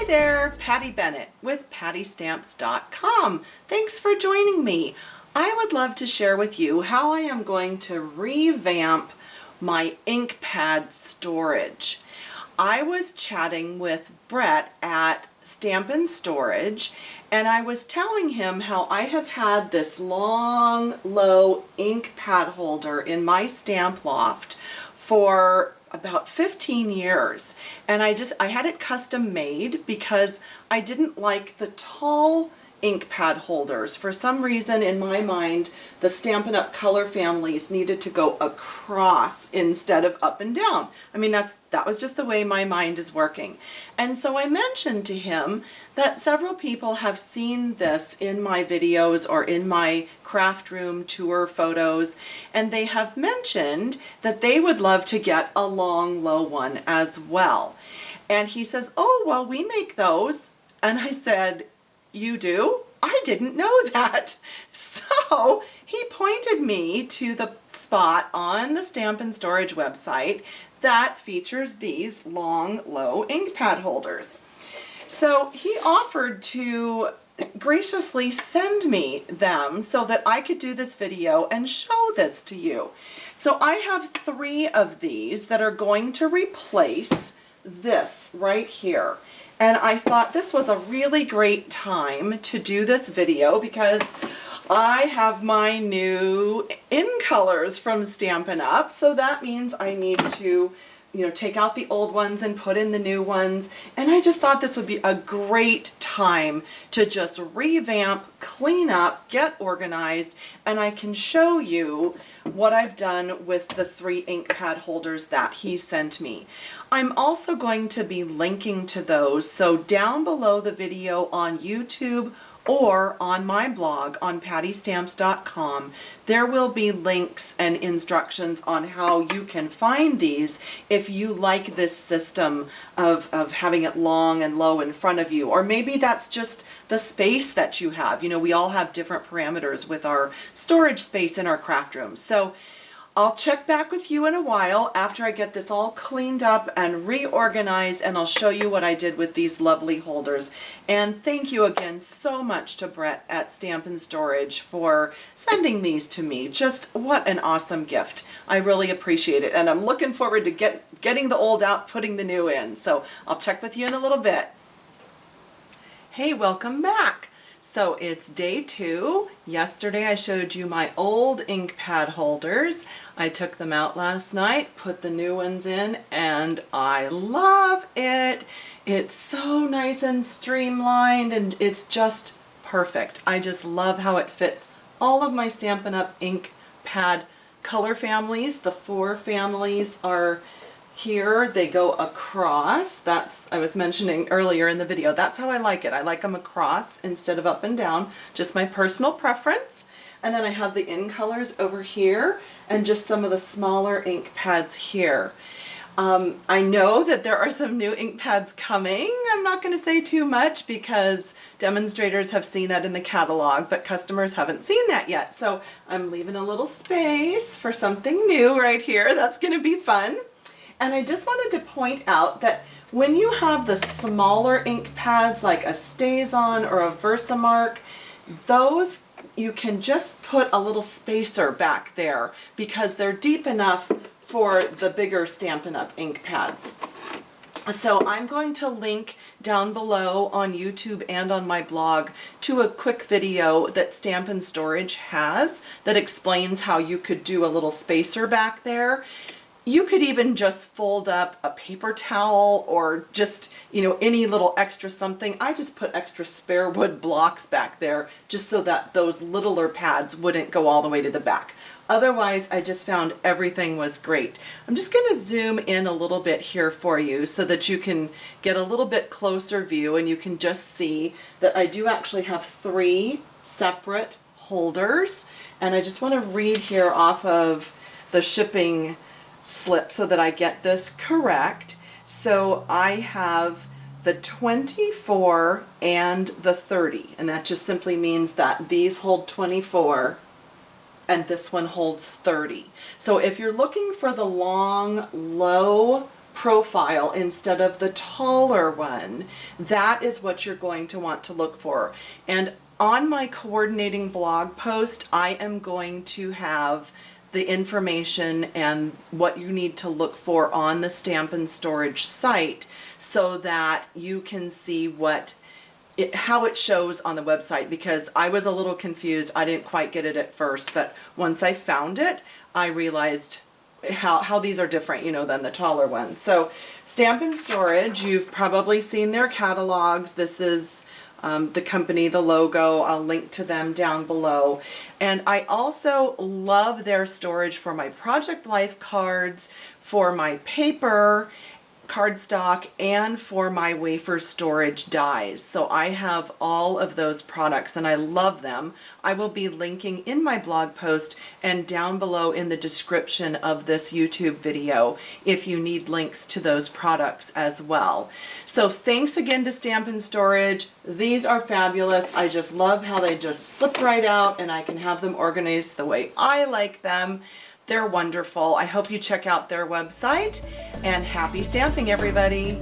Hi there, Patty Bennett with PattyStamps.com. Thanks for joining me. I would love to share with you how I am going to revamp my ink pad storage. I was chatting with Brett at Stampin' Storage, and I was telling him how I have had this long, low ink pad holder in my stamp loft for about 15 years, and I had it custom made because I didn't like the tall ink pad holders. For some reason in my mind, the Stampin' Up! Color families needed to go across instead of up and down. I mean, that was just the way my mind is working. And so I mentioned to him that several people have seen this in my videos or in my craft room tour photos, and they have mentioned that they would love to get a long, low one as well. And he says, "Oh, well, we make those." And I said, "You do? I didn't know that." So he pointed me to the spot on the Stampin' Storage website that features these long, low ink pad holders. So he offered to graciously send me them so that I could do this video and show this to you. So I have 3 of these that are going to replace this right here. And I thought this was a really great time to do this video because I have my new in colors from Stampin' Up! So that means I need to, take out the old ones and put in the new ones. And I just thought this would be a great time to just revamp, clean up, get organized, and I can show you what I've done with the 3 ink pad holders that he sent me. I'm also going to be linking to those, so down below the video on YouTube or on my blog on PattyStamps.com, there will be links and instructions on how you can find these if you like this system of having it long and low in front of you. Or maybe that's just the space that you have. We all have different parameters with our storage space in our craft rooms. So I'll check back with you in a while after I get this all cleaned up and reorganized, and I'll show you what I did with these lovely holders. And thank you again so much to Brett at Stampin' Storage for sending these to me. Just what an awesome gift. I really appreciate it, and I'm looking forward to getting the old out, putting the new in. So I'll check with you in a little bit. Hey, welcome back. So it's day 2. Yesterday I showed you my old ink pad holders. I took them out last night, put the new ones in, and I love it. It's so nice and streamlined, and it's just perfect. I just love how it fits all of my Stampin' Up! Ink pad color families. The 4 families are here. They go across. I was mentioning earlier in the video, that's how I like it. I like them across instead of up and down, just my personal preference. And then I have the in colors over here and just some of the smaller ink pads here. I know that there are some new ink pads coming. I'm not going to say too much because demonstrators have seen that in the catalog, but customers haven't seen that yet. So I'm leaving a little space for something new right here. That's going to be fun. And I just wanted to point out that when you have the smaller ink pads like a StazOn or a Versamark, those you can just put a little spacer back there because they're deep enough for the bigger Stampin' Up! Ink pads. So I'm going to link down below on YouTube and on my blog to a quick video that Stampin' Storage has that explains how you could do a little spacer back there. You could even just fold up a paper towel or just, any little extra something. I just put extra spare wood blocks back there just so that those littler pads wouldn't go all the way to the back. Otherwise, I just found everything was great. I'm just going to zoom in a little bit here for you so that you can get a little bit closer view and you can just see that I do actually have 3 separate holders. And I just want to read here off of the shipping slip so that I get this correct. So I have the 24 and the 30, and that just simply means that these hold 24 and this one holds 30. So if you're looking for the long, low profile instead of the taller one, that is what you're going to want to look for. And on my coordinating blog post, I am going to have the information and what you need to look for on the Stampin' Storage site so that you can see how it shows on the website, because I was a little confused. I didn't quite get it at first, but once I found it, I realized how these are different, than the taller ones. So Stampin' Storage, you've probably seen their catalogs. This is the company, the logo. I'll link to them down below. And I also love their storage for my Project Life cards, for my paper cardstock, and for my wafer storage dies. So I have all of those products and I love them. I will be linking in my blog post and down below in the description of this YouTube video if you need links to those products as well. So thanks again to Stampin' Storage. These are fabulous. I just love how they just slip right out and I can have them organized the way I like them. They're wonderful. I hope you check out their website, and happy stamping, everybody.